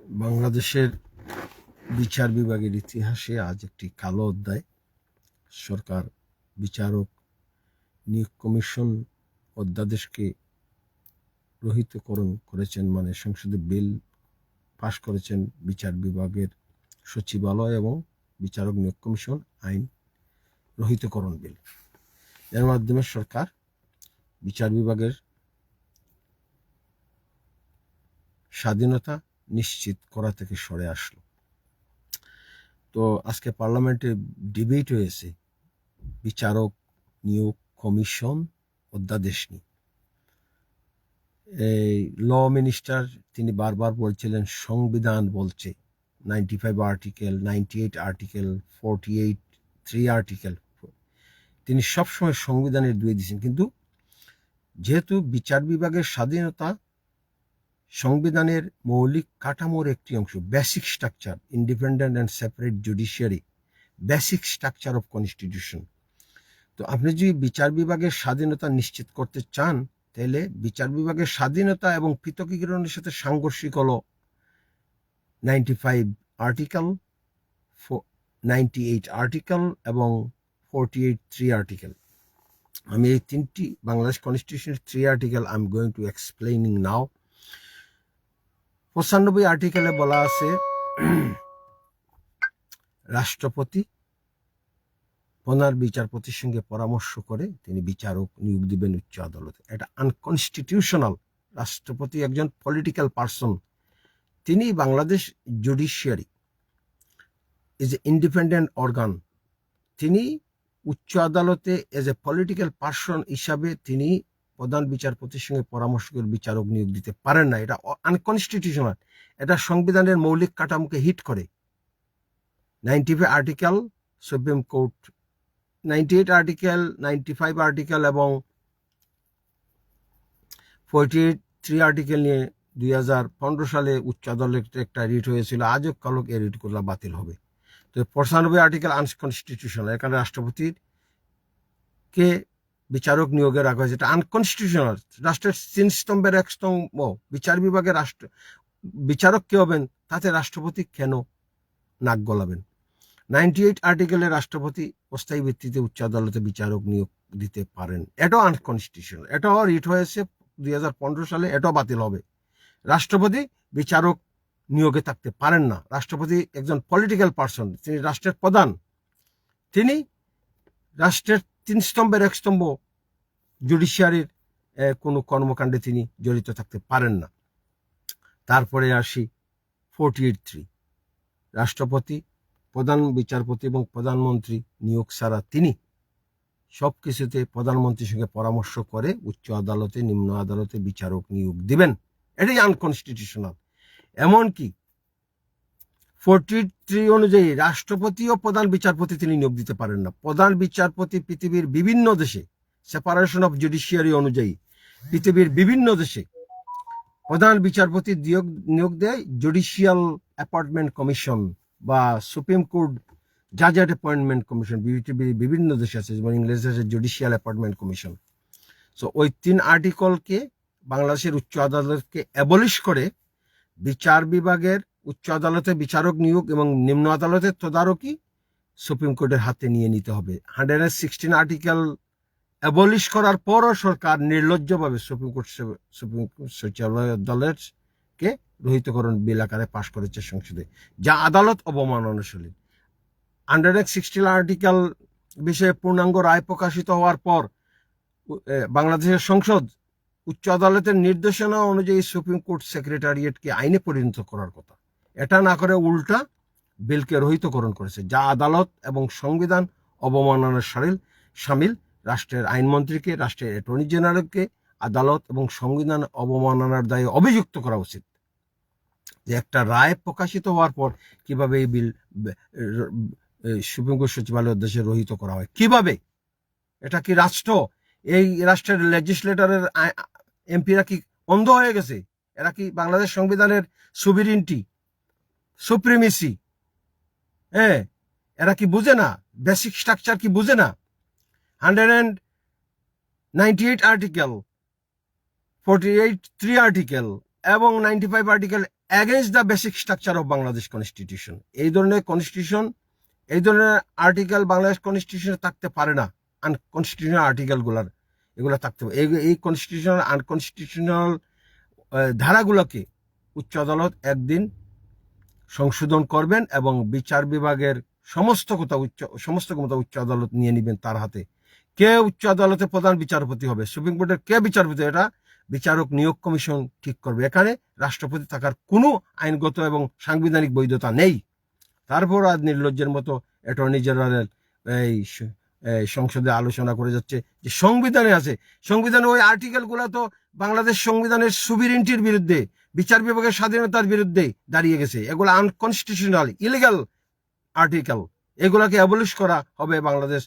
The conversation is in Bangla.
বাংলাদেশের বিচার বিভাগের ইতিহাসে আজ একটি কালো অধ্যায়। সরকার বিচারক নিয়োগ কমিশন অধ্যাদেশকে রহিতকরণ করেছেন, মানে সংসদে বিল পাশ করেছেন বিচার বিভাগের সচিবালয় এবং বিচারক নিয়োগ কমিশন আইন রহিতকরণ বিল। এর মাধ্যমে সরকার বিচার বিভাগের স্বাধীনতা নিশ্চিত করা থেকে সরে আসলো। তো আজকে পার্লামেন্টে ডিবেট হয়েছে বিচারক নিয়োগ কমিশন অধ্যাদেশ নিয়ে। এই ল মিনিস্টার তিনি বারবার বলছিলেন সংবিধান বলছে 95 আর্টিকেল, 98 আর্টিকেল, 48 3 আর্টিকেল, তিনি সবসময় সংবিধানের দুয়ে দিয়েছেন। কিন্তু যেহেতু বিচার বিভাগের স্বাধীনতা সংবিধানের মৌলিক কাঠামোর একটি অংশ, basic structure, independent and separate judiciary, basic structure of constitution. তো আপনি যদি বিচার বিভাগের স্বাধীনতা নিশ্চিত করতে চান, তাহলে বিচার বিভাগের স্বাধীনতা এবং পৃথকীকরণের সাথে সাংঘর্ষিক হলো 95 আর্টিকেল, 98 আর্টিকেল এবং 48 3 আর্টিকেল। আমি এই তিনটি বাংলাদেশ কনস্টিটিউশনের 3 article I am going to explaining now. 95 আর্টিকেলে বলা আছে রাষ্ট্রপতি প্রধান বিচারপতির সঙ্গে পরামর্শ করে তিনি বিচারক নিয়োগ দিবেন উচ্চ আদালতে। এটা আনকনস্টিটিউশনাল। রাষ্ট্রপতি একজন পলিটিক্যাল পারসন, তিনি Bangladesh judiciary is a independent organ, তিনি উচ্চ আদালতে এজ এ পলিটিক্যাল পারসন হিসাবে তিনি প্রধান বিচারপতির সঙ্গে পরামর্শ করে বিচারক নিয়োগ দিতে পারেন না। এটা আনকনস্টিটিউশনাল, এটা সংবিধানের মৌলিক কাঠামোকে হিট করে। 95 article supreme court, 98 article, 95 article এবং 48 3 আর্টিকেল নিয়ে 2015 সালে উচ্চ আদালতে একটা রিট হয়েছিল। আজও কালক এই রিটগুলো বাতিল হবে। তো 95 আর্টিকেল আনকনস্টিটিউশনাল, এখানে রাষ্ট্রপতির কে বিচারক নিয়োগে রাখা হয়েছে, এটা আনকনস্টিটিউশনাল। রাষ্ট্রের 3 স্তম্ভের 1 স্তম্ভ বিচার বিভাগের বিচারক কে হবেন, তাতে রাষ্ট্রপতি কেন নাক গলাবেন? 98 আর্টিকেলে রাষ্ট্রপতি অস্থায়ী ভিত্তিতে উচ্চ আদালতে বিচারক নিয়োগ দিতে পারেন, এটাও আনকনস্টিটিউশনাল। এটাও রিট হয়েছে 2015 সালে, এটাও বাতিল হবে। রাষ্ট্রপতি বিচারক নিয়োগে থাকতে পারেন না। রাষ্ট্রপতি একজন পলিটিক্যাল পারসন, তিনি রাষ্ট্রের প্রধান, তিনি রাষ্ট্রের 3 স্তম্ভের 1 স্তম্ভ জুডিশিয়ারির কোনো কর্মকাণ্ডে তিনি জড়িত থাকতে পারেন না। তারপরে আসি 48 3, রাষ্ট্রপতি প্রধান বিচারপতি এবং প্রধানমন্ত্রী নিয়োগ ছাড়া তিনি সবকিছুতে প্রধানমন্ত্রীর সঙ্গে পরামর্শ করে উচ্চ আদালতে নিম্ন আদালতে বিচারক নিয়োগ দিবেন, এটাই আনকনস্টিটিউশনাল। এমনকি 43 অনুযায়ী রাষ্ট্রপতি ও প্রধান বিচারপতি তিনি নিয়োগ দিতে পারেন না। প্রধান বিচারপতি পৃথিবীর বিভিন্ন দেশে সেপারেশন অফ জুডিশিয়ারি অনুযায়ী পৃথিবীর বিভিন্ন দেশে প্রধান বিচারপতি নিয়োগ দেয় জুডিশিয়াল অ্যাপয়েন্টমেন্ট কমিশন বা সুপ্রিম কোর্ট জাজ অ্যাপয়েন্টমেন্ট কমিশন। বিভিন্ন দেশে আছে, যেমন ইংরেজি আছে জুডিশিয়াল অ্যাপয়েন্টমেন্ট কমিশন। সো ওই 3 আর্টিকেলকে বাংলাদেশের উচ্চ আদালতকে অ্যাবলিশ করে বিচার বিভাগের উচ্চ আদালতে বিচারক নিয়োগ এবং নিম্ন আদালতের তদারকি সুপ্রিম কোর্টের হাতে নিয়ে নিতে হবে। 116 আর্টিকেল অ্যাবলিশ করার পরও সরকার নির্লজ্জভাবে সুপ্রিম কোর্ট সচিবালয় আদালতকে রহিতকরণ বিল আকারে পাশ করেছে সংসদে, যা আদালত অবমাননাশীল। 116 আর্টিকেল বিষয়ে পূর্ণাঙ্গ রায় প্রকাশিত হওয়ার পর বাংলাদেশের সংসদ উচ্চ আদালতের নির্দেশনা অনুযায়ী সুপ্রিম কোর্ট সেক্রেটারিয়েটকে আইনে পরিণত করার কথা, এটা না করে উল্টা বিলকে রহিতকরণ করেছে, যা আদালত এবং সংবিধান অবমাননার সামিল। রাষ্ট্রের আইনমন্ত্রীকে, রাষ্ট্রের অ্যাটর্নি জেনারেলকে আদালত এবং সংবিধান অবমাননার দায়ে অভিযুক্ত করা উচিত। যে একটা রায় প্রকাশিত হওয়ার পর কিভাবে এই বিল সুপ্রিম কোর্ট সচিবালয়ের উদ্দেশ্যে রহিত করা হয়, কিভাবে? এটা কি রাষ্ট্র? এই রাষ্ট্রের লেজিসলেটরের এমপিরা কি অন্ধ হয়ে গেছে? এরা কি বাংলাদেশ সংবিধানের সুভেরেনিটি, সুপ্রিমেসি, এরা কি বুঝে না? বেসিক স্ট্রাকচার কি বুঝে না? 198 আর্টিকেল, 48 3 আর্টিকেল এবং 95 article against the basic structure of Bangladesh Constitution. এই ধরনের কনস্টিটিউশন, এই ধরনের আর্টিকেল বাংলাদেশ কনস্টিটিউশনে থাকতে পারে না। আনকনস্টিটিউশনাল আর্টিকেল গুলার এগুলো থাকতে পারে। এই কনস্টিটিউশনাল আনকনস্টিটিউশনাল ধারাগুলোকে উচ্চ আদালত একদিন সংশোধন করবেন এবং বিচার বিভাগের সমস্ত ক্ষমতা উচ্চ আদালত নিয়ে নেবেন তার হাতে। কে উচ্চ আদালতে প্রধান বিচারপতি হবে, সুপ্রিম কোর্টের কে বিচারপতি, এটা বিচারক নিয়োগ কমিশন ঠিক করবে। এখানে রাষ্ট্রপতি থাকার কোনো আইনগত এবং সাংবিধানিক বৈধতা নেই। তারপর আজ নির্লজ্জের মতো অ্যাটর্নি জেনারেল এই সংসদে আলোচনা করে যাচ্ছে যে সংবিধানে আছে। সংবিধানে ওই আর্টিকেলগুলো তো বাংলাদেশ সংবিধানের সুবিরিনটির বিরুদ্ধে, বিচার বিভাগের স্বাধীনতার বিরুদ্ধে দাঁড়িয়ে গেছে। এগুলো আনকনস্টিটিউশনাল, ইলিগাল আর্টিকেল। এগুলাকে অ্যাবলিশ করা হবে বাংলাদেশ